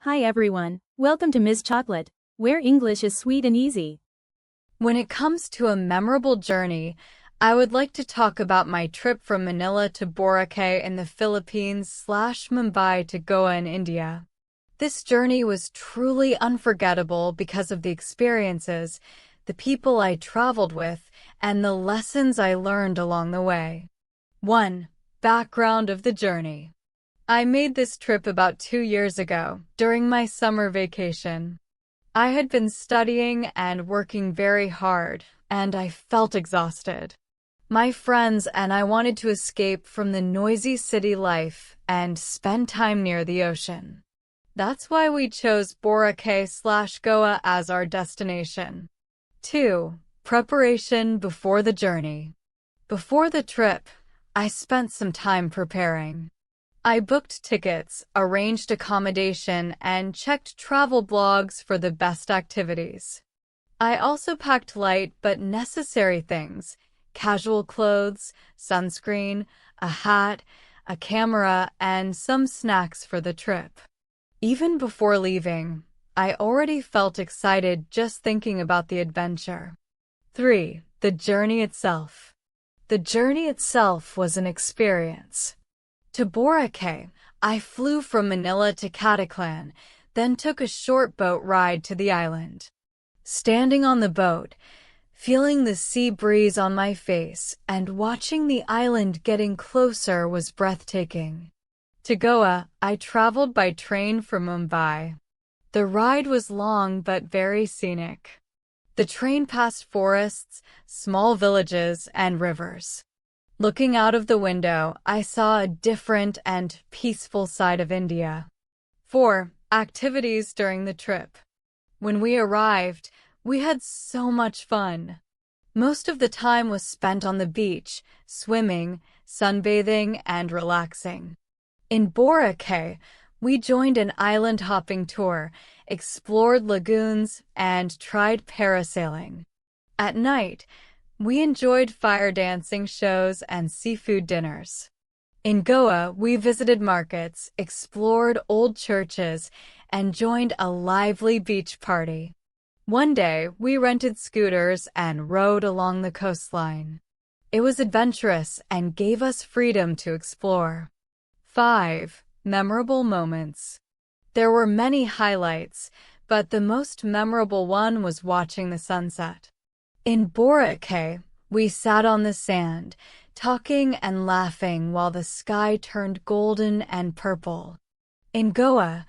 Hi everyone, welcome to Ms. Chocolate, where English is sweet and easy. When it comes to a memorable journey, I would like to talk about my trip from Manila to Boracay in the Philippines/Mumbai to Goa in India. This journey was truly unforgettable because of the experiences, the people I traveled with, and the lessons I learned along the way. 1. Background of the journey. I made this trip about 2 years ago, during my summer vacation. I had been studying and working very hard, and I felt exhausted. My friends and I wanted to escape from the noisy city life and spend time near the ocean. That's why we chose Boracay/Goa as our destination. 2. Preparation before the journey. Before the trip, I spent some time preparing. I booked tickets, arranged accommodation, and checked travel blogs for the best activities. I also packed light but necessary things: casual clothes, sunscreen, a hat, a camera, and some snacks for the trip. Even before leaving, I already felt excited just thinking about the adventure. 3. The journey itself. The journey itself was an experience. To Boracay, I flew from Manila to Cataclan, then took a short boat ride to the island. Standing on the boat, feeling the sea breeze on my face, and watching the island getting closer was breathtaking. To Goa, I traveled by train from Mumbai. The ride was long but very scenic. The train passed forests, small villages, and rivers. Looking out of the window, I saw a different and peaceful side of India. 4. Activities during the trip. When we arrived, we had so much fun. Most of the time was spent on the beach, swimming, sunbathing, and relaxing. In Boracay, we joined an island hopping tour, explored lagoons, and tried parasailing. At night, we enjoyed fire dancing shows and seafood dinners. In Goa, we visited markets, explored old churches, and joined a lively beach party. One day, we rented scooters and rode along the coastline. It was adventurous and gave us freedom to explore. 5. Memorable moments. There were many highlights, but the most memorable one was watching the sunset. In Boracay, we sat on the sand, talking and laughing while the sky turned golden and purple. In Goa,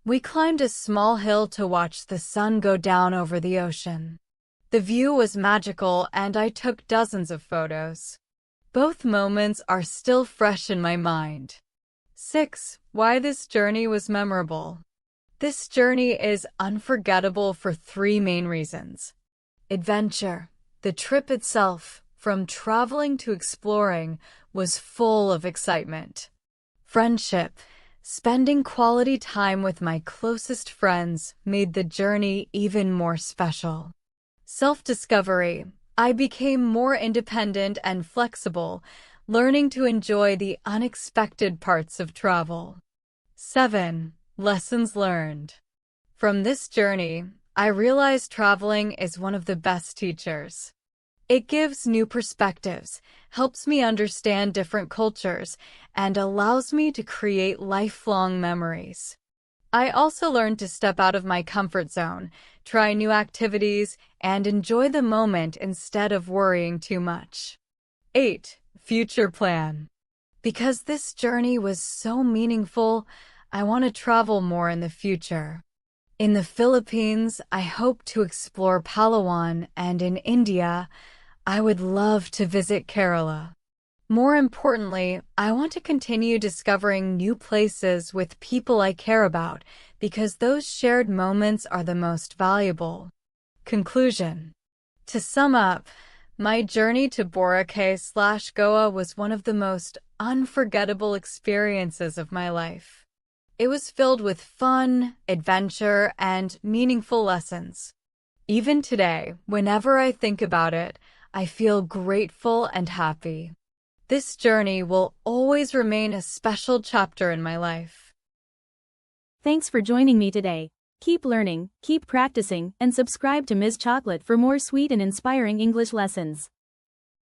we climbed a small hill to watch the sun go down over the ocean. The view was magical and I took dozens of photos. Both moments are still fresh in my mind. 6. Why this journey was memorable. This journey is unforgettable for 3 main reasons. Adventure. The trip itself, from traveling to exploring, was full of excitement. Friendship. Spending quality time with my closest friends made the journey even more special. Self-discovery. I became more independent and flexible, learning to enjoy the unexpected parts of travel. 7. Lessons learned. From this journey, I realized traveling is one of the best teachers. It gives new perspectives, helps me understand different cultures, and allows me to create lifelong memories. I also learned to step out of my comfort zone, try new activities, and enjoy the moment instead of worrying too much. 8. Future plan. Because this journey was so meaningful, I want to travel more in the future. In the Philippines, I hope to explore Palawan, and in India, I would love to visit Kerala. More importantly, I want to continue discovering new places with people I care about because those shared moments are the most valuable. Conclusion. To sum up, my journey to Boracay/Goa was one of the most unforgettable experiences of my life. It was filled with fun, adventure, and meaningful lessons. Even today, whenever I think about it, I feel grateful and happy. This journey will always remain a special chapter in my life. Thanks for joining me today. Keep learning, keep practicing, and subscribe to Ms. Chocolate for more sweet and inspiring English lessons.